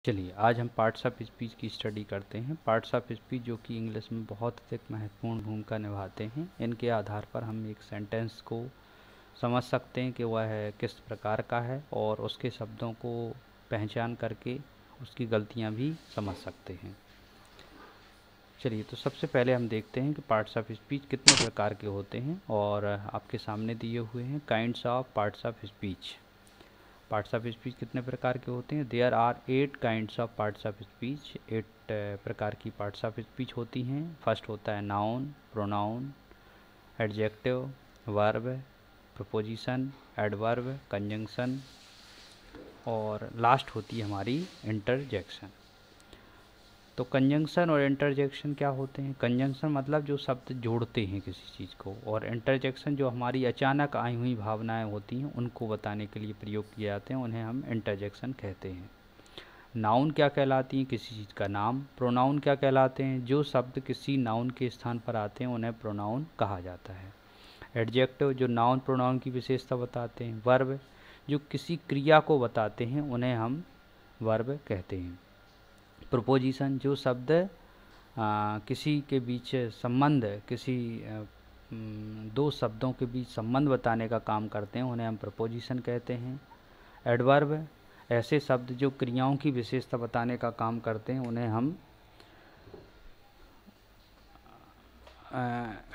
चलिए आज हम पार्ट्स ऑफ स्पीच की स्टडी करते हैं। पार्ट्स ऑफ स्पीच जो कि इंग्लिश में बहुत अधिक महत्वपूर्ण भूमिका निभाते हैं। इनके आधार पर हम एक सेंटेंस को समझ सकते हैं कि वह किस प्रकार का है और उसके शब्दों को पहचान करके उसकी गलतियां भी समझ सकते हैं। चलिए तो सबसे पहले हम देखते हैं कि पार्ट्स ऑफ स्पीच कितने प्रकार के होते हैं और आपके सामने दिए हुए हैं kinds of parts of speech. Parts of speech कितने प्रकार के होते हैं? There are 8 kinds of parts of speech. 8 प्रकार की पार्ट्स ऑफ स्पीच होती हैं। फर्स्ट होता है noun, pronoun, adjective, verb, preposition, adverb, conjunction और लास्ट होती है हमारी इंटरजेक्शन। तो कंजंक्शन और इंटरजेक्शन क्या होते हैं? कंजंक्शन मतलब जो शब्द जोड़ते हैं किसी चीज़ को, और इंटरजेक्शन जो हमारी अचानक आई हुई भावनाएं होती हैं उनको बताने के लिए प्रयोग किए जाते हैं, उन्हें हम इंटरजेक्शन कहते हैं। नाउन क्या कहलाती हैं? किसी चीज़ का नाम। प्रोनाउन क्या कहलाते हैं? जो शब्द किसी नाउन के स्थान पर आते हैं उन्हें प्रोनाउन कहा जाता है। एडजेक्टिव जो नाउन प्रोनाउन की विशेषता बताते हैं। वर्ब जो किसी क्रिया को बताते हैं उन्हें हम वर्ब कहते हैं। प्रपोजिशन जो शब्द किसी के बीच संबंध, किसी दो शब्दों के बीच संबंध बताने का काम करते हैं उन्हें हम प्रपोजिशन कहते हैं। एडवर्ब ऐसे शब्द जो क्रियाओं की विशेषता बताने का काम करते हैं उन्हें हम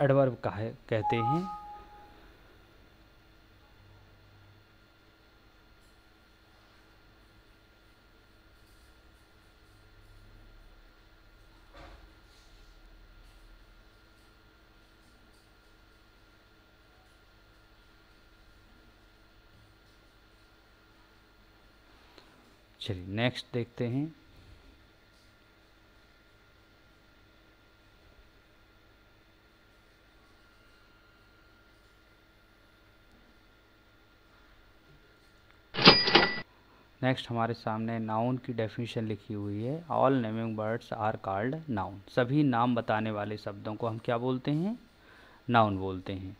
एडवर्ब कहते हैं। चलिए नेक्स्ट देखते हैं। नेक्स्ट हमारे सामने नाउन की डेफिनेशन लिखी हुई है। All naming words are called noun. सभी नाम बताने वाले शब्दों को हम क्या बोलते हैं? नाउन बोलते हैं।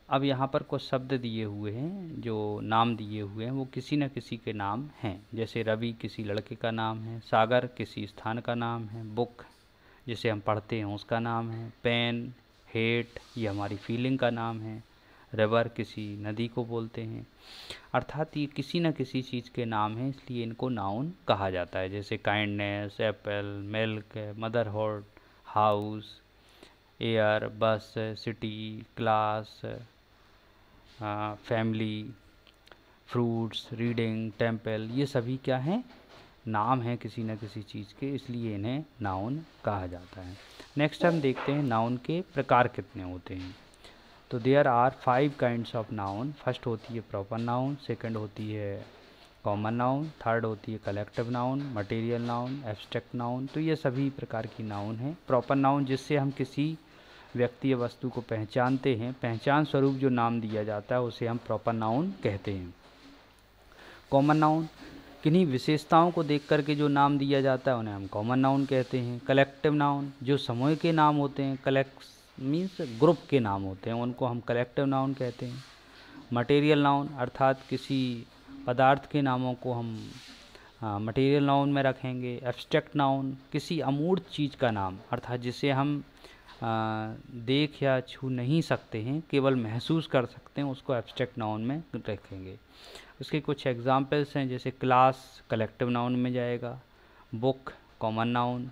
अब यहाँ पर कुछ शब्द दिए हुए हैं, जो नाम दिए हुए हैं वो किसी न किसी के नाम हैं। जैसे रवि किसी लड़के का नाम है, सागर किसी स्थान का नाम है, बुक जिसे हम पढ़ते हैं उसका नाम है, पेन, हेट ये हमारी फीलिंग का नाम है, रिवर किसी नदी को बोलते हैं। अर्थात ये किसी न किसी चीज़ के नाम हैं, इसलिए इनको नाउन कहा जाता है। जैसे kindness, apple, milk, motherhood, house, air, bus, city, class, family, fruits, reading, temple ये सभी क्या हैं? नाम हैं किसी न किसी चीज़ के, इसलिए इन्हें नाउन कहा जाता है। नेक्स्ट हम देखते हैं नाउन के प्रकार कितने होते हैं। तो there are 5 kinds of noun. First होती है प्रॉपर नाउन, सेकंड होती है कॉमन नाउन, थर्ड होती है collective noun, material noun, abstract noun. तो ये सभी प्रकार की नाउन हैं। प्रॉपर नाउन जिससे हम किसी व्यक्ति या वस्तु को पहचानते हैं, पहचान स्वरूप जो नाम दिया जाता है उसे हम प्रॉपर नाउन कहते हैं। कॉमन नाउन किन्हीं विशेषताओं को देख करके जो नाम दिया जाता है उन्हें हम कॉमन नाउन कहते हैं। कलेक्टिव नाउन जो समूह के नाम होते हैं, कलेक्ट मीन्स ग्रुप के नाम होते हैं, उनको हम कलेक्टिव नाउन कहते हैं। मटेरियल नाउन अर्थात किसी पदार्थ के नामों को हम मटेरियल नाउन में रखेंगे। एब्स्ट्रैक्ट नाउन किसी अमूर्त चीज़ का नाम, अर्थात जिसे हम देख या छू नहीं सकते हैं, केवल महसूस कर सकते हैं, उसको एब्स्ट्रैक्ट नाउन में रखेंगे। उसके कुछ एग्जांपल्स हैं, जैसे क्लास कलेक्टिव नाउन में जाएगा, book common noun,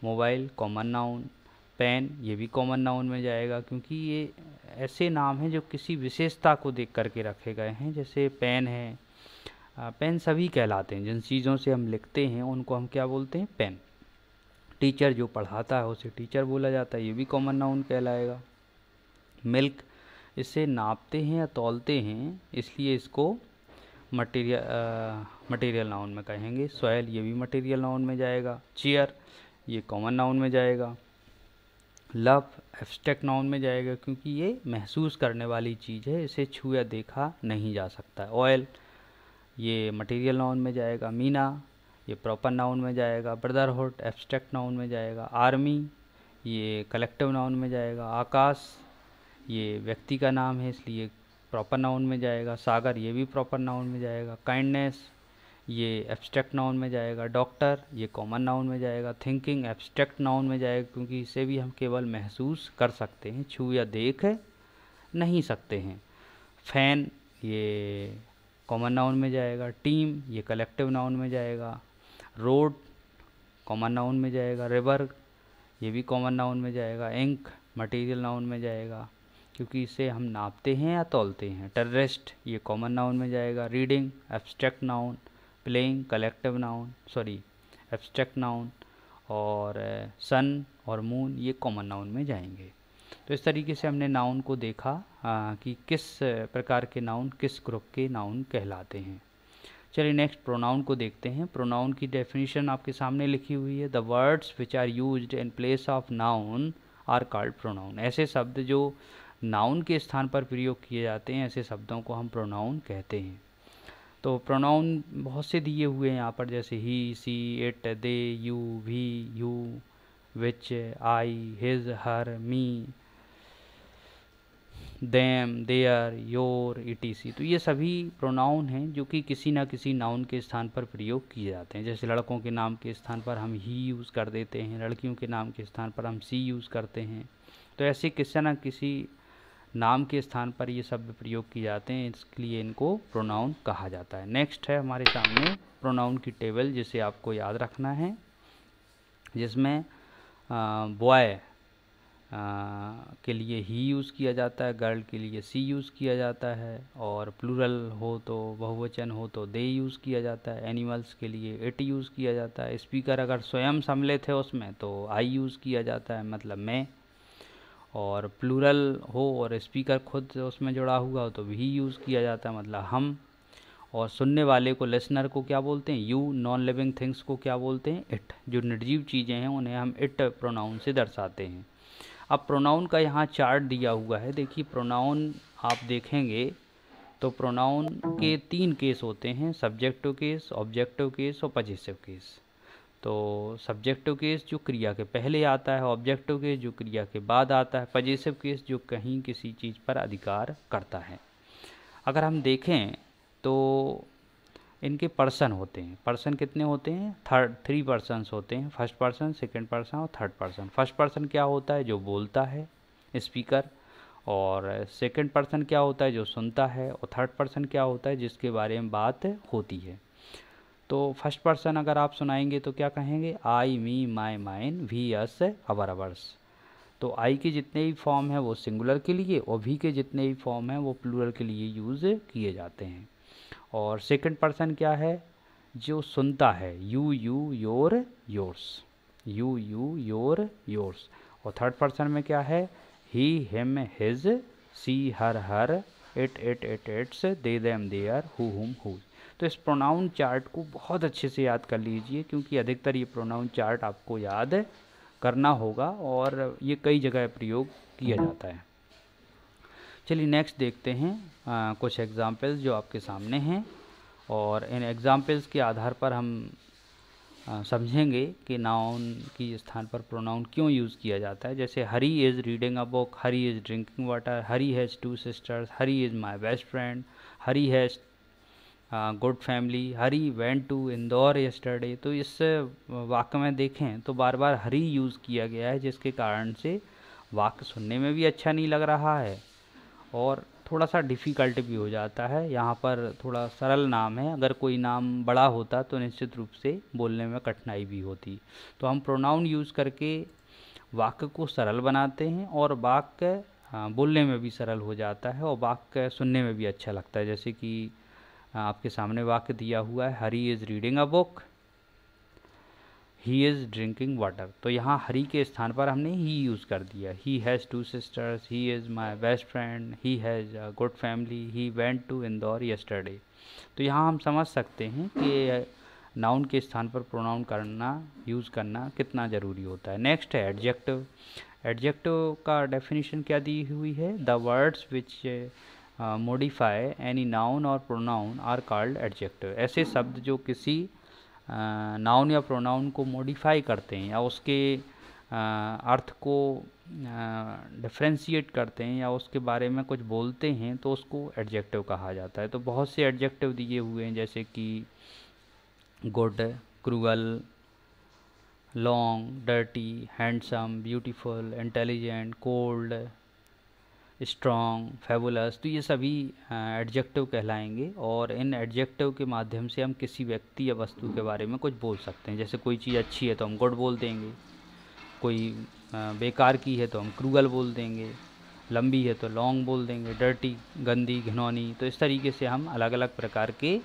mobile common noun, pen ये भी कॉमन नाउन में जाएगा, क्योंकि ये ऐसे नाम हैं जो किसी विशेषता को देख करके रखे गए हैं। जैसे पेन है, पेन सभी कहलाते हैं, जिन चीज़ों से हम लिखते हैं उनको हम क्या बोलते हैं? पेन। टीचर जो पढ़ाता है उसे टीचर बोला जाता है, ये भी कॉमन नाउन कहलाएगा। मिल्क इसे नापते हैं या तौलते हैं, इसलिए इसको मटेरियल नाउन में कहेंगे। सॉयल ये भी मटेरियल नाउन में जाएगा। चेयर ये कॉमन नाउन में जाएगा। लव एब्स्ट्रैक्ट नाउन में जाएगा, क्योंकि ये महसूस करने वाली चीज़ है, इसे छू या देखा नहीं जा सकता। ऑयल ये मटेरियल नाउन में जाएगा। मीना ये प्रॉपर नाउन में जाएगा। ब्रदरहुड एब्स्ट्रैक्ट नाउन में जाएगा। आर्मी ये कलेक्टिव नाउन में जाएगा। आकाश ये व्यक्ति का नाम है, इसलिए प्रॉपर नाउन में जाएगा। सागर ये भी प्रॉपर नाउन में जाएगा। काइंडनेस ये एब्स्ट्रैक्ट नाउन में जाएगा। डॉक्टर ये कॉमन नाउन में जाएगा। थिंकिंग एब्स्ट्रैक्ट नाउन में जाएगा, क्योंकि इसे भी हम केवल महसूस कर सकते हैं, छू या देख नहीं सकते हैं। फैन ये कॉमन नाउन में जाएगा। टीम ये कलेक्टिव नाउन में जाएगा। रोड कॉमन नाउन में जाएगा। रिवर ये भी कॉमन नाउन में जाएगा। इंक मटेरियल नाउन में जाएगा, क्योंकि इसे हम नापते हैं या तौलते हैं। टेररिस्ट ये कॉमन नाउन में जाएगा। Reading abstract noun. Playing collective noun, abstract noun. और सन और मून ये कॉमन नाउन में जाएंगे। तो इस तरीके से हमने नाउन को देखा कि किस प्रकार के नाउन किस ग्रुप के नाउन कहलाते हैं। चलिए नेक्स्ट प्रोनाउन को देखते हैं। प्रोनाउन की डेफिनेशन आपके सामने लिखी हुई है। The words which are used in place of noun are called pronoun. ऐसे शब्द जो नाउन के स्थान पर प्रयोग किए जाते हैं, ऐसे शब्दों को हम प्रोनाउन कहते हैं। तो प्रोनाउन बहुत से दिए हुए हैं यहाँ पर, जैसे he, she, it, they, you, we, you, which, I, his, her, me, them, their, your, ETC. तो ये सभी प्रोनाउन हैं जो कि किसी ना किसी नाउन के स्थान पर प्रयोग किए जाते हैं। जैसे लड़कों के नाम के स्थान पर हम ही यूज़ कर देते हैं, लड़कियों के नाम के स्थान पर हम सी यूज़ करते हैं। तो ऐसे किसी ना किसी नाम के स्थान पर ये शब्द प्रयोग किए जाते हैं, इसलिए इनको प्रोनाउन कहा जाता है। नेक्स्ट है हमारे सामने प्रोनाउन की टेबल, जिसे आपको याद रखना है, जिसमें बॉय के लिए ही यूज़ किया जाता है, गर्ल के लिए सी यूज़ किया जाता है, और प्लूरल हो तो, बहुवचन हो तो दे यूज़ किया जाता है। एनिमल्स के लिए इट यूज़ किया जाता है। स्पीकर अगर स्वयं सम्मिलित है उसमें तो आई यूज़ किया जाता है, मतलब मैं। और प्लूरल हो और स्पीकर खुद उसमें जुड़ा हुआ हो तो भी यूज़ किया जाता है, मतलब हम। और सुनने वाले को, लिसनर को क्या बोलते हैं? यू। नॉन लिविंग थिंग्स को क्या बोलते हैं? इट। जो निर्जीव चीज़ें हैं उन्हें हम इट प्रोनाउन से दर्शाते हैं। अब प्रोनाउन का यहाँ चार्ट दिया हुआ है। देखिए प्रोनाउन आप देखेंगे तो प्रोनाउन के 3 केस होते हैं, सब्जेक्टिव केस, ऑब्जेक्टिव केस और पजेसिव केस। तो सब्जेक्टिव केस जो क्रिया के पहले आता है, ऑब्जेक्टिव केस जो क्रिया के बाद आता है, पजेसिव केस जो कहीं किसी चीज़ पर अधिकार करता है। अगर हम देखें तो इनके पर्सन होते हैं। पर्सन कितने होते हैं? 3 पर्सन्स होते हैं, फर्स्ट पर्सन, सेकंड पर्सन और थर्ड पर्सन। फर्स्ट पर्सन क्या होता है? जो बोलता है, स्पीकर। और सेकंड पर्सन क्या होता है? जो सुनता है। और थर्ड पर्सन क्या होता है? जिसके बारे में बात होती है। तो फर्स्ट पर्सन अगर आप सुनाएंगे तो क्या कहेंगे? I, me, my, mine, we, us, our, ours. तो आई के जितने भी फॉर्म हैं वो सिंगुलर के लिए, और वी के जितने भी फॉर्म हैं वो प्लूरल के लिए यूज़ किए जाते हैं। और सेकंड पर्सन क्या है? जो सुनता है, you, you, your, yours. You, you, your, yours. और थर्ड पर्सन में क्या है? He, him, his, she, her, her, it, its, they, them, their, who, whom, whose. तो इस प्रोनाउन चार्ट को बहुत अच्छे से याद कर लीजिए, क्योंकि अधिकतर ये प्रोनाउन चार्ट आपको याद करना होगा और ये कई जगह प्रयोग किया जाता है। चलिए नेक्स्ट देखते हैं कुछ एग्जाम्पल्स जो आपके सामने हैं, और इन एग्जाम्पल्स के आधार पर हम समझेंगे कि नाउन की स्थान पर प्रोनाउन क्यों यूज़ किया जाता है। जैसे Hari is reading a book, Hari is drinking water, Hari has 2 sisters, Hari is my best friend, Hari has good family, Hari went to Indore yesterday. तो इस वाक्य में देखें तो बार बार हरी यूज़ किया गया है, जिसके कारण से वाक्य सुनने में भी अच्छा नहीं लग रहा है और थोड़ा सा डिफ़िकल्ट भी हो जाता है। यहाँ पर थोड़ा सरल नाम है, अगर कोई नाम बड़ा होता तो निश्चित रूप से बोलने में कठिनाई भी होती। तो हम प्रोनाउन यूज़ करके वाक्य को सरल बनाते हैं, और वाक्य बोलने में भी सरल हो जाता है और वाक्य सुनने में भी अच्छा लगता है। जैसे कि आपके सामने वाक्य दिया हुआ है, Hari is reading a book, he is drinking water. तो यहाँ हरी के स्थान पर हमने ही यूज़ कर दिया। He has 2 sisters, he is my best friend, he has a good family, he went to Indore yesterday. तो यहाँ हम समझ सकते हैं कि नाउन के स्थान पर प्रोनाउन करना, यूज़ करना कितना ज़रूरी होता है। नेक्स्ट है एडजेक्टिव। एडजेक्टिव का डेफिनेशन क्या दी हुई है? The words which modify any noun और प्रोनाउन आर कॉल्ड एडजेक्टिव। ऐसे शब्द जो किसी नाउन या प्रोनाउन को मॉडिफाई करते हैं या उसके अर्थ को डिफ्रेंशिएट करते हैं या उसके बारे में कुछ बोलते हैं, तो उसको एडजेक्टिव कहा जाता है। तो बहुत से एडजेक्टिव दिए हुए हैं, जैसे कि good, cruel, long, dirty, handsome, beautiful, intelligent, cold, strong, fabulous. तो ये सभी एडजेक्टिव कहलाएंगे और इन एडजेक्टिव के माध्यम से हम किसी व्यक्ति या वस्तु के बारे में कुछ बोल सकते हैं। जैसे कोई चीज़ अच्छी है तो हम गुड बोल देंगे, कोई बेकार की है तो हम क्रूअल बोल देंगे, लंबी है तो लॉन्ग बोल देंगे, डर्टी, गंदी, घिनौनी। तो इस तरीके से हम अलग अलग प्रकार के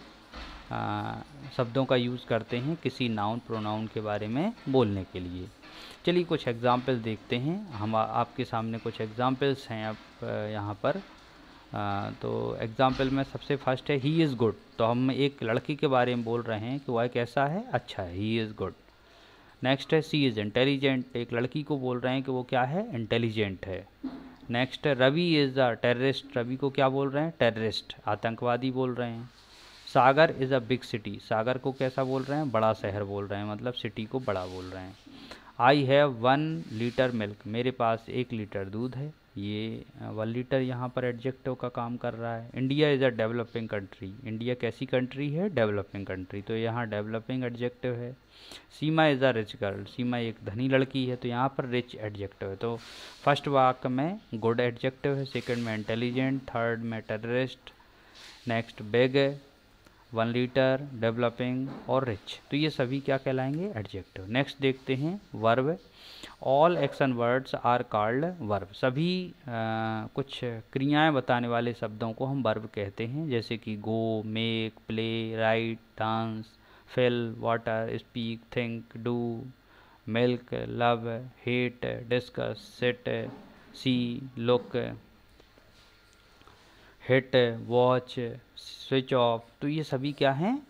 शब्दों का यूज़ करते हैं किसी नाउन प्रोनाउन के बारे में बोलने के लिए। चलिए कुछ एग्जाम्पल देखते हैं। हम आपके सामने कुछ एग्जाम्पल्स हैं आप यहाँ पर। तो एग्जाम्पल में सबसे फर्स्ट है ही इज़ गुड। तो हम एक लड़की के बारे में बोल रहे हैं कि वह कैसा है, अच्छा है, ही इज़ गुड। नेक्स्ट है सी इज़ इंटेलिजेंट। एक लड़की को बोल रहे हैं कि वो क्या है, इंटेलिजेंट है। नेक्स्ट है Ravi is a terrorist. Ravi को क्या बोल रहे हैं, टेररिस्ट, आतंकवादी बोल रहे हैं। सागर इज़ अ बिग सिटी। सागर को कैसा बोल रहे हैं, बड़ा शहर बोल रहे हैं, मतलब सिटी को बड़ा बोल रहे हैं। I have 1 litre milk. मेरे पास 1 लीटर दूध है। ये 1 लीटर यहाँ पर एडजेक्टिव का काम कर रहा है। India is a developing country. India कैसी कंट्री है, डेवलपिंग कंट्री, तो यहाँ डेवलपिंग एडजेक्टिव है। सीमा इज़ अ रिच गर्ल। सीमा एक धनी लड़की है, तो यहाँ पर रिच एडजेक्टिव है। तो फर्स्ट वाक्य में गुड एडजेक्टिव है, सेकंड में इंटेलिजेंट, थर्ड में terrorist, next big, 1 litre, developing और रिच। तो ये सभी क्या कहलाएंगे, एडजेक्टिव। नेक्स्ट देखते हैं verb. All action words are called verb. सभी कुछ क्रियाएं बताने वाले शब्दों को हम वर्ब कहते हैं, जैसे कि go, make, play, write, dance, fill, water, speak, think, do, milk, love, hate, discuss, sit, see, look, hit, watch, switch off. तो ये सभी क्या हैं,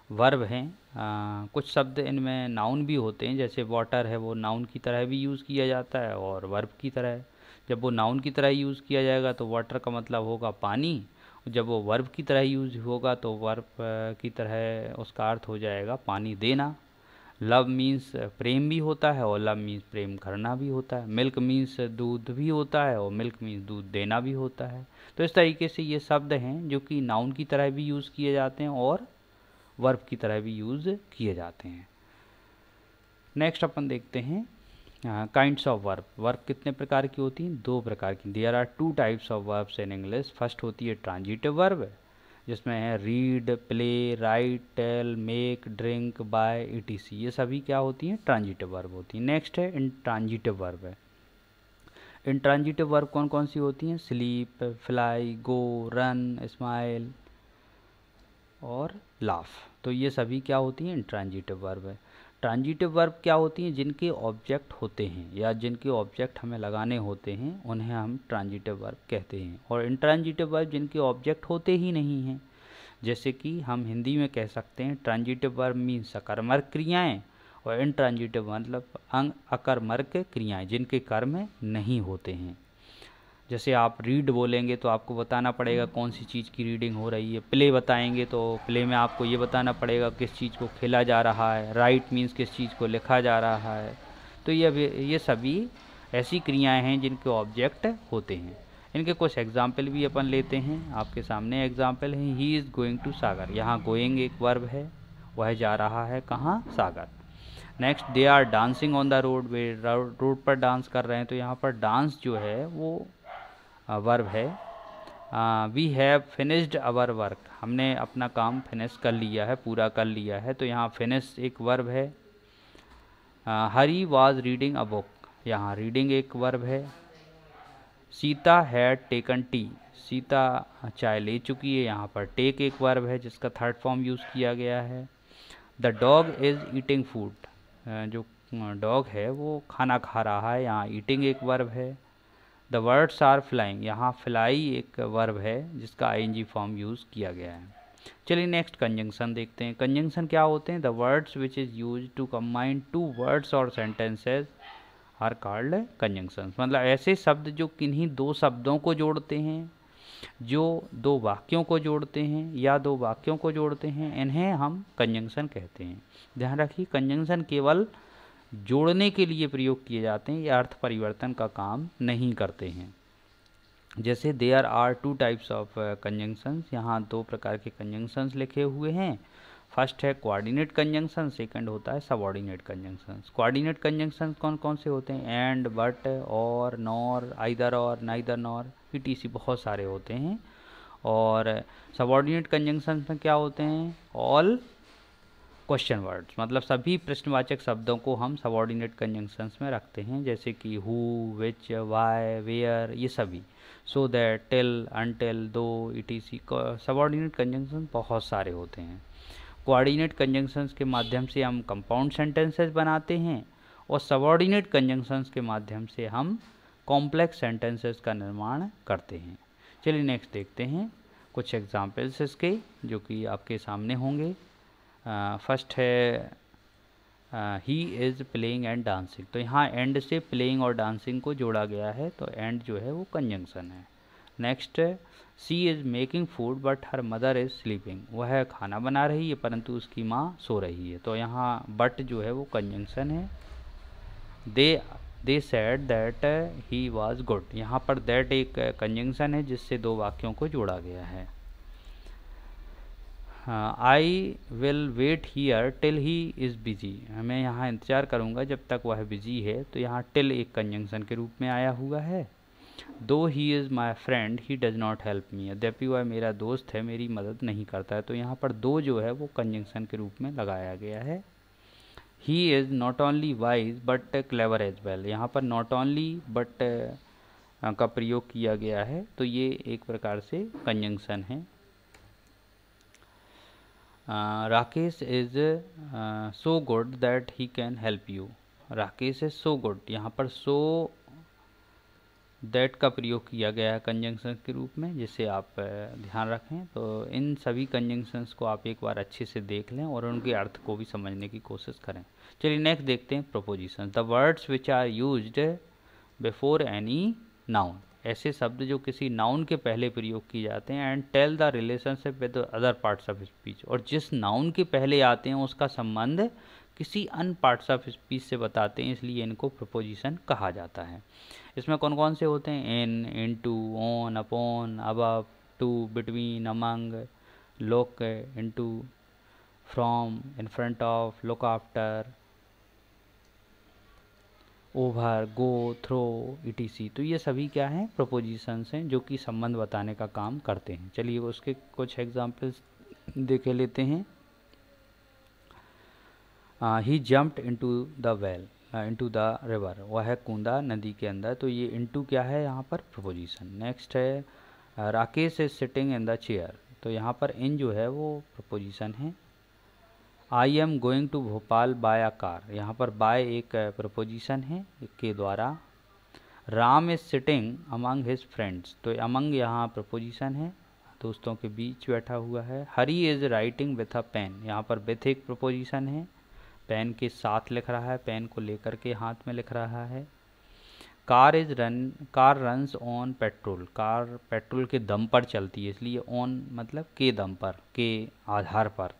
वर्ब हैं। कुछ शब्द इनमें नाउन भी होते हैं, जैसे वाटर है वो नाउन की तरह भी यूज़ किया जाता है और वर्ब की तरह। जब वो नाउन की तरह यूज़ किया जाएगा तो वाटर का मतलब होगा पानी, जब वो वर्ब की तरह यूज़ होगा तो वर्ब की तरह उसका अर्थ हो जाएगा पानी देना। लव मीन्स प्रेम भी होता है और लव मीन्स प्रेम करना भी होता है। मिल्क मीन्स दूध भी होता है और मिल्क मीन्स दूध देना भी होता है। तो इस तरीके से ये शब्द हैं जो कि नाउन की तरह भी यूज़ किए जाते हैं और वर्ब की तरह भी यूज़ किए जाते हैं। नेक्स्ट अपन देखते हैं काइंड्स ऑफ वर्ब। वर्ब कितने प्रकार की होती हैं, 2 प्रकार की। There are 2 types of verbs in English. First होती है ट्रांजिटिव वर्ब, जिसमें है read, play, write, tell, make, drink, buy, etc। ये सभी क्या होती हैं, ट्रांजिटिव वर्ब होती हैं। नेक्स्ट है इंट्रांजिटिव वर्ब है। इंट्रांजिटिव वर्ब कौन कौन सी होती हैं, स्लीप, फ्लाई, गो, रन, स्माइल और लाफ। तो ये सभी क्या होती हैं, इंट्रांजिटिव वर्ब है। ट्रांजिटिव वर्ब क्या होती हैं, जिनके ऑब्जेक्ट होते हैं या जिनके ऑब्जेक्ट हमें लगाने होते हैं उन्हें हम ट्रांजिटिव वर्ब कहते हैं। और इंट्रांजिटिव वर्ब जिनके ऑब्जेक्ट होते ही नहीं हैं, जैसे कि हम हिंदी में कह सकते हैं ट्रांजिटिव वर्ब मीन्स सकर्मक क्रियाएं, और इंट्रांजिटिव मतलब अकर्मक क्रियाएं जिनके कर्म नहीं होते हैं। जैसे आप रीड बोलेंगे तो आपको बताना पड़ेगा कौन सी चीज़ की रीडिंग हो रही है। प्ले बताएंगे तो प्ले में आपको ये बताना पड़ेगा किस चीज़ को खेला जा रहा है। राइट मीन्स किस चीज़ को लिखा जा रहा है। तो ये सभी ऐसी क्रियाएं हैं जिनके ऑब्जेक्ट होते हैं। इनके कुछ एग्जाम्पल भी अपन लेते हैं। आपके सामने एग्जाम्पल है, ही इज़ गोइंग टू सागर। यहाँ गोइंग एक वर्ब है, वह जा रहा है कहाँ, Sagar. Next they are dancing on the road. वे रोड पर डांस कर रहे हैं, तो यहाँ पर डांस जो है वो वर्ब है। We have finished our work. हमने अपना काम फिनिश कर लिया है, पूरा कर लिया है, तो यहाँ फिनिश एक वर्ब है। हरी वॉज रीडिंग अ बुक। यहाँ रीडिंग एक वर्ब है। Sita had taken T. Sita चाय ले चुकी है, यहाँ पर टेक एक वर्ब है जिसका थर्ड फॉर्म यूज़ किया गया है। The dog is eating food. जो डॉग है वो खाना खा रहा है, यहाँ ईटिंग एक वर्ब है। The words are flying. यहाँ फ्लाई एक वर्ब है जिसका ing फॉर्म यूज़ किया गया है। चलिए नेक्स्ट कंजंक्शन देखते हैं। कंजंक्शन क्या होते हैं, the words which is use to combine 2 words और सेंटेंसेस आर कॉल्ड कंजंक्शंस। मतलब ऐसे शब्द जो किन्हीं 2 शब्दों को जोड़ते हैं, जो 2 वाक्यों को जोड़ते हैं या 2 वाक्यों को जोड़ते हैं, इन्हें हम कंजंक्शन कहते हैं। ध्यान रखिए, कंजंक्शन केवल जोड़ने के लिए प्रयोग किए जाते हैं, या अर्थ परिवर्तन का काम नहीं करते हैं। जैसे there are 2 types of conjunctions. यहाँ 2 प्रकार के कंजंक्शंस लिखे हुए हैं। फर्स्ट है कोऑर्डिनेट कंजंक्शन, सेकंड होता है सबऑर्डिनेट कंजंक्शन। कोऑर्डिनेट कंजंक्शन कौन कौन से होते हैं? एंड, बट, और, नॉर, आइदर और, नाइदर नॉर, ईटीसी बहुत सारे होते हैं। और सबऑर्डिनेट कंजंक्शन में क्या होते हैं? ऑल क्वेश्चन वर्ड्स, मतलब सभी प्रश्नवाचक शब्दों को हम सबऑर्डिनेट कंजंक्शंस में रखते हैं, जैसे कि हु, विच, वाई, वेयर, ये सभी। सो दैट, टिल, अनटिल, दो, ईटीसी। सबऑर्डिनेट कंजंक्शन बहुत सारे होते हैं। कोऑर्डिनेट कंजंक्शंस के माध्यम से हम कंपाउंड सेंटेंसेस बनाते हैं और सबऑर्डिनेट कंजंक्शंस के माध्यम से हम कॉम्प्लेक्स सेंटेंसेस का निर्माण करते हैं। चलिए नेक्स्ट देखते हैं कुछ एग्जाम्पल्स इसके, जो कि आपके सामने होंगे। फर्स्ट है he is playing and dancing. तो यहाँ एंड से प्लेइंग और डांसिंग को जोड़ा गया है, तो एंड जो है वो कंजंक्शन है। Next, she is making food but her mother is sleeping. वह खाना बना रही है परंतु उसकी माँ सो रही है, तो यहाँ बट जो है वो कंजंक्शन है। They said that he was good. यहाँ पर दैट एक कंजंक्शन है जिससे दो वाक्यों को जोड़ा गया है। I will wait here till he is busy. मैं यहाँ इंतज़ार करूँगा जब तक वह बिजी है, तो यहाँ टिल एक कंजंक्शन के रूप में आया हुआ है। दो ही is my friend he does not help me. यद्यपि वह मेरा दोस्त है, मेरी मदद नहीं करता है, तो यहाँ पर दो जो है वो कंजंक्शन के रूप में लगाया गया है। He is not only wise but clever as well. यहाँ पर नॉट ओनली बट का प्रयोग किया गया है, तो ये एक प्रकार से कंजंक्शन है। Rakesh is so good that he can help you. Rakesh is so good, यहाँ पर सो दैट का प्रयोग किया गया है कंजंक्शन के रूप में, जिसे आप ध्यान रखें। तो इन सभी कंजंक्शंस को आप एक बार अच्छे से देख लें और उनके अर्थ को भी समझने की कोशिश करें। चलिए नेक्स्ट देखते हैं preposition. The words which are used before any noun. ऐसे शब्द जो किसी नाउन के पहले प्रयोग किए जाते हैं। And tell the relationship with other parts of speech. और जिस नाउन के पहले आते हैं उसका संबंध किसी अन्य पार्ट्स ऑफ स्पीच से बताते हैं, इसलिए इनको प्रोपोजिशन कहा जाता है। इसमें कौन कौन से होते हैं? In, into, on, upon, above, to, between, among, look, into, from, in front of, look after, over, go, throw, ETC. तो ये सभी क्या हैं? प्रोपोजिशंस हैं जो कि संबंध बताने का काम करते हैं। चलिए उसके कुछ एग्जांपल्स देख लेते हैं। He jumped into the well, into the river. वह कूदा नदी के अंदर, तो ये इनटू क्या है यहाँ पर? प्रोपोजिशन। नेक्स्ट है Rakesh is sitting in the chair. तो यहाँ पर इन जो है वो प्रोपोजिशन है। I am going to Bhopal by a car. यहाँ पर बाय एक प्रपोजिशन है के द्वारा। Ram is sitting among his friends. तो अमंग यहाँ प्रपोजिशन है, दोस्तों के बीच बैठा हुआ है। Hari is writing with a pen. यहाँ पर विथ एक प्रपोजिशन है, पेन के साथ लिख रहा है, पेन को लेकर के हाथ में लिख रहा है। Car runs on petrol. Car petrol के दम पर चलती है, इसलिए ऑन मतलब के दम पर, के आधार पर।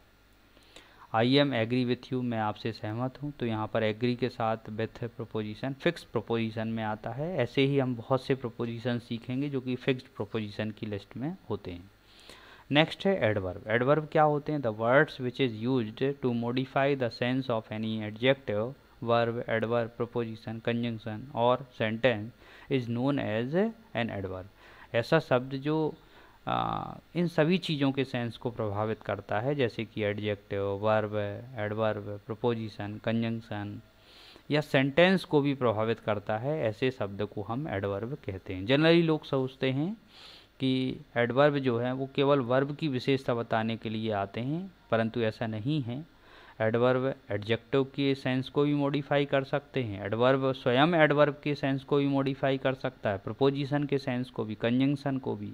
I am agree with you. मैं आपसे सहमत हूँ। तो यहाँ पर एग्री के साथ विथ प्रोपोजिशन फिक्स्ड प्रोपोजिशन में आता है। ऐसे ही हम बहुत से प्रोपोजिशन सीखेंगे जो कि फिक्स्ड प्रोपोजिशन की लिस्ट में होते हैं। नेक्स्ट है एडवर्ब। एडवर्ब क्या होते हैं? The words which is used to modify the sense of any adjective, verb, adverb, preposition, conjunction और sentence is known as an adverb. ऐसा शब्द जो इन सभी चीज़ों के सेंस को प्रभावित करता है, जैसे कि adjective, verb, adverb, preposition, conjunction या सेंटेंस को भी प्रभावित करता है, ऐसे शब्द को हम एडवर्ब कहते हैं। जनरली लोग सोचते हैं कि एडवर्ब जो है वो केवल वर्ब की विशेषता बताने के लिए आते हैं, परंतु ऐसा नहीं है। एडवर्ब एडजेक्टिव के सेंस को भी मॉडिफाई कर सकते हैं। एडवर्ब स्वयं एडवर्ब के सेंस को भी मॉडिफाई कर सकता है, प्रोपोजिशन के सेंस को भी, कंजंक्शन को भी,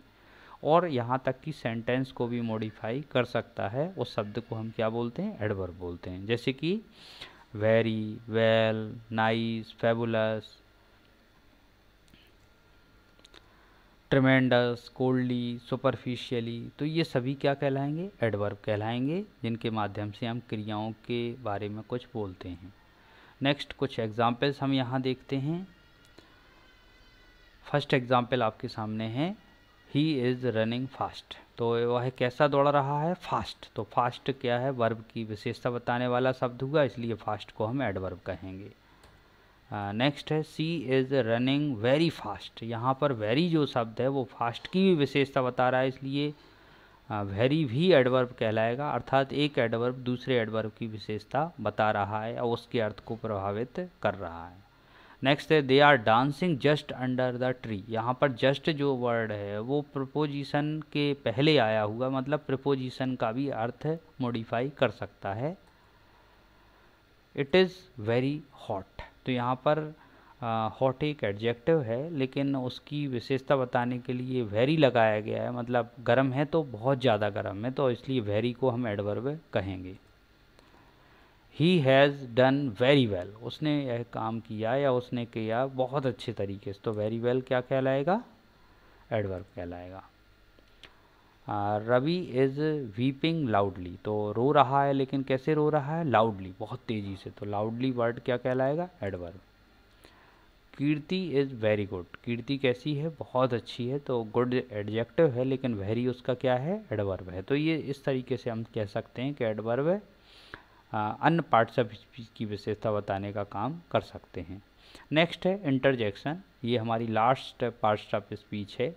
और यहाँ तक कि सेंटेंस को भी मॉडिफाई कर सकता है। उस शब्द को हम क्या बोलते हैं? एडवर्ब बोलते हैं। जैसे कि very, well, nice, fabulous, ट्रेमेंडस, coldly, superficially. तो ये सभी क्या कहलाएंगे? एडवर्ब कहलाएंगे, जिनके माध्यम से हम क्रियाओं के बारे में कुछ बोलते हैं। नेक्स्ट कुछ एग्जाम्पल्स हम यहाँ देखते हैं। फर्स्ट एग्जाम्पल आपके सामने है, ही इज़ रनिंग फास्ट। तो वह कैसा दौड़ रहा है, फास्ट। तो फास्ट क्या है, वर्ब की विशेषता बताने वाला शब्द हुआ, इसलिए फास्ट को हम एडवर्ब कहेंगे। नेक्स्ट है सी इज़ रनिंग वेरी फास्ट। यहाँ पर वेरी जो शब्द है वो फास्ट की भी विशेषता बता रहा है, इसलिए वेरी भी एडवर्ब कहलाएगा, अर्थात एक एडवर्ब दूसरे एडवर्ब की विशेषता बता रहा है और उसके अर्थ को प्रभावित कर रहा है। नेक्स्ट है they are dancing just under the tree. यहाँ पर जस्ट जो वर्ड है वो प्रिपोजिशन के पहले आया हुआ, मतलब प्रिपोजिशन का भी अर्थ मॉडिफाई कर सकता है। It is very hot. तो यहाँ पर हॉट एक एडजेक्टिव है, लेकिन उसकी विशेषता बताने के लिए वेरी लगाया गया है, मतलब गर्म है तो बहुत ज़्यादा गर्म है, तो इसलिए वेरी को हम एडवर्ब कहेंगे। He has done very well. उसने यह काम किया या उसने किया बहुत अच्छे तरीके से, तो वेरी वेल क्या कहलाएगा, एडवर्ब कहलाएगा। Ravi is weeping loudly. तो रो रहा है, लेकिन कैसे रो रहा है, लाउडली, बहुत तेज़ी से, तो लाउडली वर्ड क्या कहलाएगा, adverb. Kirti is very good. Kirti कैसी है, बहुत अच्छी है, तो गुड एडजेक्टिव है, लेकिन वेरी उसका क्या है, एडवर्ब है। तो ये इस तरीके से हम कह सकते हैं कि एडवर्ब अन्य पार्ट्स ऑफ स्पीच की विशेषता बताने का काम कर सकते हैं। नेक्स्ट है इंटरजेक्शन। ये हमारी लास्ट पार्ट्स ऑफ स्पीच है।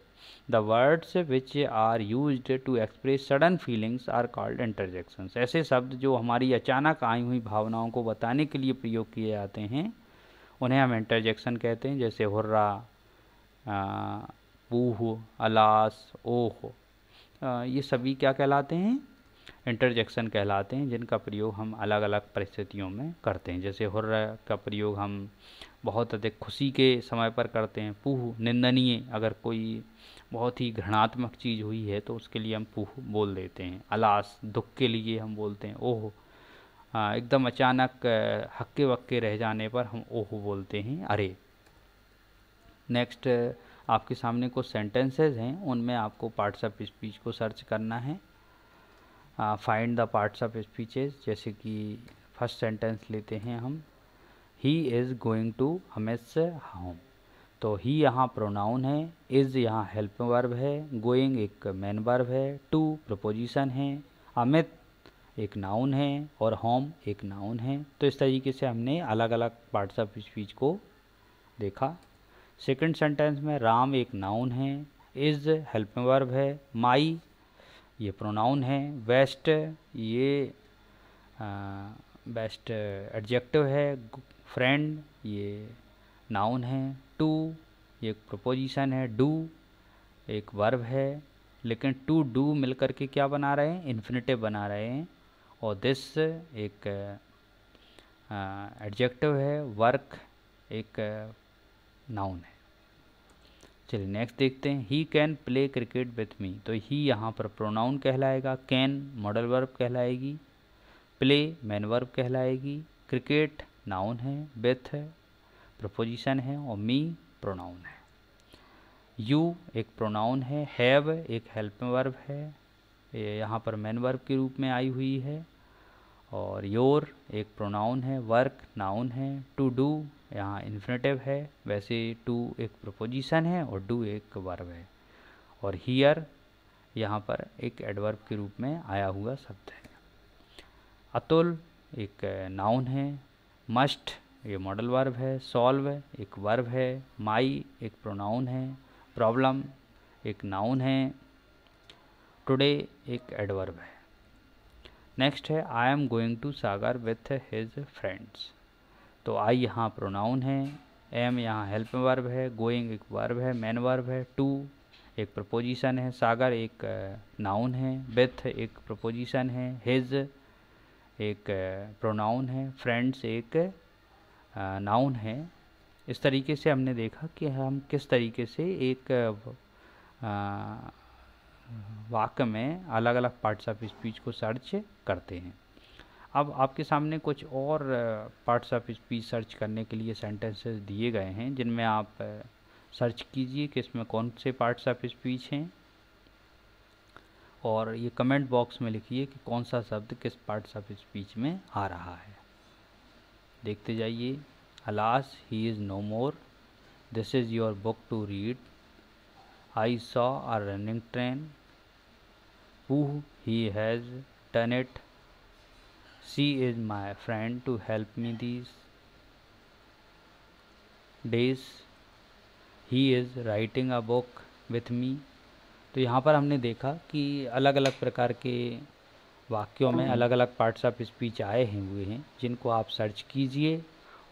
The words which are used to express sudden feelings are called interjections. ऐसे शब्द जो हमारी अचानक आई हुई भावनाओं को बताने के लिए प्रयोग किए जाते हैं उन्हें हम इंटरजेक्शन कहते हैं, जैसे हुर्रा, बूह, अलास, ओह, ये सभी क्या कहलाते हैं, इंटरजेक्शन कहलाते हैं, जिनका प्रयोग हम अलग अलग परिस्थितियों में करते हैं। जैसे हुर्रा का प्रयोग हम बहुत अधिक खुशी के समय पर करते हैं। पूह निंदनीय, अगर कोई बहुत ही घृणात्मक चीज़ हुई है तो उसके लिए हम पूह बोल देते हैं। अलास दुख के लिए हम बोलते हैं ओह। एकदम अचानक हक्के वक्के रह जाने पर हम ओह बोलते हैं, अरे। नेक्स्ट आपके सामने कुछ सेंटेंसेस हैं, उनमें आपको पार्ट्स ऑफ स्पीच को सर्च करना है। Find the parts of speeches. जैसे कि फर्स्ट सेंटेंस लेते हैं हम, ही इज़ गोइंग टू हमेस होम। तो ही यहाँ प्रोनाउन है, इज़ यहाँ हेल्प वर्ब है, गोइंग एक मेन वर्ब है, टू प्रपोजिशन है, अमित एक नाउन है और होम एक नाउन है। तो इस तरीके से हमने अलग अलग पार्ट्स ऑफ स्पीच को देखा। सेकंड सेंटेंस में राम एक नाउन है, इज़ हेल्प वर्ब है, माई ये प्रोनाउन है, वेस्ट ये बेस्ट एडजेक्टिव है, फ्रेंड ये नाउन है, टू ये एक प्रपोजिशन है, डू एक वर्ब है, लेकिन टू डू मिलकर के क्या बना रहे हैं, इन्फिनेटिव बना रहे हैं, और दिस एक एडजेक्टिव है, वर्क एक नाउन है। चलिए नेक्स्ट देखते हैं, he can play cricket with me. तो ही यहाँ पर प्रोनाउन कहलाएगा, कैन मॉडल वर्ब कहलाएगी, प्ले मैन वर्ब कहलाएगी, क्रिकेट नाउन है, विथ प्रपोजिशन है और मी प्रोनाउन है। यू एक प्रोनाउन है, हैव एक हेल्प वर्ब है, ये यहाँ पर मैन वर्ब के रूप में आई हुई है, और योर एक प्रोनाउन है, वर्क नाउन है, टू डू यहाँ इन्फिनेटिव है, वैसे टू एक प्रपोजिशन है और डू एक वर्ब है, और हियर यहाँ पर एक एडवर्ब के रूप में आया हुआ शब्द है। अतुल एक नाउन है, मस्ट ये मॉडल वर्ब है, सॉल्व एक वर्ब है, माई एक प्रोनाउन है, प्रॉब्लम एक नाउन है, टुडे एक एडवर्ब है। नेक्स्ट है I am going to Sagar with his friends. तो आई यहाँ प्रोनाउन है, एम यहाँ हेल्प वर्ब है, गोइंग एक वर्ब है, मैन वर्ब है, टू एक प्रपोजिशन है, सागर एक नाउन है, विथ एक प्रपोजिशन है, हिज एक प्रोनाउन है, फ्रेंड्स एक नाउन है। इस तरीके से हमने देखा कि हम किस तरीके से एक वाक्य में अलग अलग पार्ट्स ऑफ स्पीच को सर्च करते हैं। अब आपके सामने कुछ और पार्ट्स ऑफ स्पीच सर्च करने के लिए सेंटेंसेस दिए गए हैं, जिनमें आप सर्च कीजिए कि इसमें कौन से पार्ट्स ऑफ स्पीच हैं, और ये कमेंट बॉक्स में लिखिए कि कौन सा शब्द किस पार्ट्स ऑफ स्पीच में आ रहा है। देखते जाइए। Alas he is no more, this is your book to read, I saw a running train, who he has done it. She is my friend to help me these days. He is writing a book with me. तो यहाँ पर हमने देखा कि अलग अलग प्रकार के वाक्यों में अलग अलग पार्ट्स ऑफ स्पीच आए हैं हुए हैं, जिनको आप सर्च कीजिए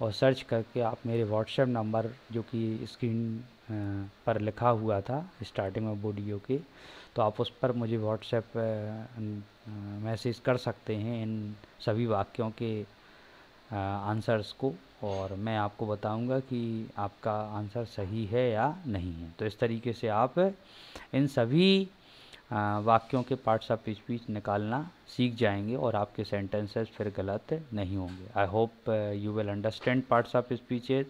और सर्च करके आप मेरे व्हाट्सएप नंबर जो कि स्क्रीन पर लिखा हुआ था स्टार्टिंग में वीडियो के, तो आप उस पर मुझे व्हाट्सएप मैसेज कर सकते हैं इन सभी वाक्यों के आंसर्स को, और मैं आपको बताऊंगा कि आपका आंसर सही है या नहीं है। तो इस तरीके से आप इन सभी वाक्यों के पार्ट्स ऑफ स्पीच निकालना सीख जाएंगे और आपके सेंटेंसेस फिर गलत नहीं होंगे। I hope you will understand parts of speeches.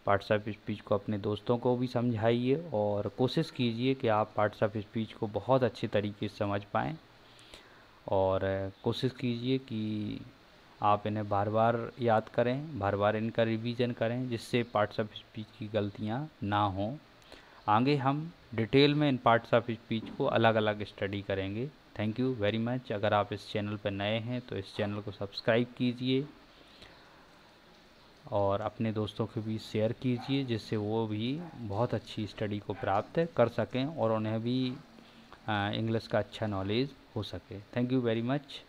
Parts of speech को अपने दोस्तों को भी समझाइए और कोशिश कीजिए कि आप पार्ट्स ऑफ स्पीच को बहुत अच्छे तरीके से समझ पाएँ, और कोशिश कीजिए कि आप इन्हें बार बार याद करें, बार बार इनका रिवीजन करें, जिससे पार्ट्स ऑफ स्पीच की गलतियां ना हों। आगे हम डिटेल में इन पार्ट्स ऑफ स्पीच को अलग अलग स्टडी करेंगे। Thank you very much. अगर आप इस चैनल पर नए हैं तो इस चैनल को सब्सक्राइब कीजिए और अपने दोस्तों के बीच शेयर कीजिए, जिससे वो भी बहुत अच्छी स्टडी को प्राप्त कर सकें और उन्हें भी इंग्लिश का अच्छा नॉलेज हो सके। Thank you very much.